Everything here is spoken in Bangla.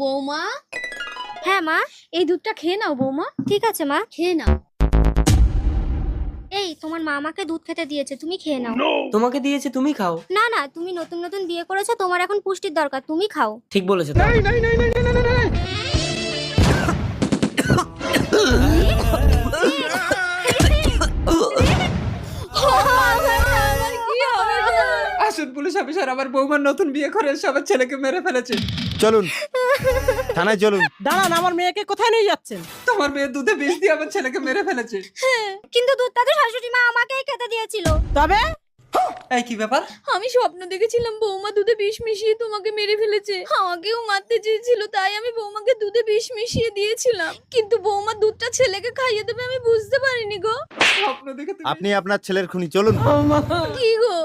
বৌমা, হ্যাঁ মা, এই দুধটা খেয়ে নাও বৌমা। ঠিক আছে মা। খেয়ে নাও। এই তোমার মা আমাকে দুধ খেতে দিয়েছে, তুমি খেয়ে নাও। তোমাকে দিয়েছে, তুমি খাও। না না, তুমি নতুন নতুন বিয়ে করেছো, তোমার এখন পুষ্টির দরকার, তুমি খাও। ঠিক বলেছো তো। আসুন পুলিশ অফিসার, আমার বৌমার নতুন বিয়ে করে এসে আমার ছেলেকে মেরে ফেলেছে। চলুন থানায় চলুন। দাঁড়ান, আমার মেয়েকে কোথায় নিয়ে যাচ্ছেন? তোমার মেয়ে দুধে বিষ দিয়ে আমার ছেলেকে মেরে ফেলেছে। কিন্তু দুধটা তো শাশুড়ি মা আমাকেই খেতে দিয়েছিল। তবে এই কি ব্যাপার? আমি স্বপ্ন দেখেছিলাম বৌমা দুধে বিষ মিশিয়ে তোমাকে মেরে ফেলেছে। আমাকেও মারতে চেয়েছিল, তাই আমি বৌমাকে দুধে বিষ মিশিয়ে দিয়েছিলাম। কিন্তু বৌমা দুধটা ছেলেকে খাইয়ে দেবে আমি বুঝতে পারিনি গো। স্বপ্ন দেখে তুমি আপনি আপনার ছেলের খুনি, চলুন। কি গো?